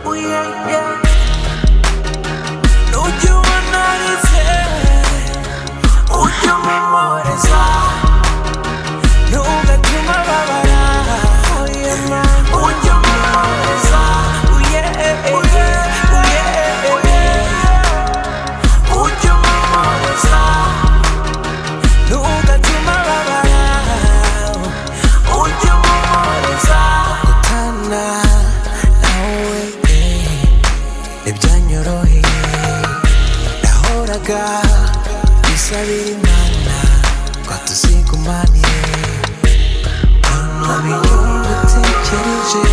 Oh yeah, yeah. Ujya unarize, ujya umumoreza, ntugatuma babara. Oh yeah man, ujya umumoreza. Oh yeah, oh yeah, oh yeah, oh yeah. Ujya umumoreza, ntugatuma babara. Ujya umumoreza. Gutana nawe ntibyanyoroheye, nahoraga bisabira Imana ko tuzigumaniye. None iyo ngutekereje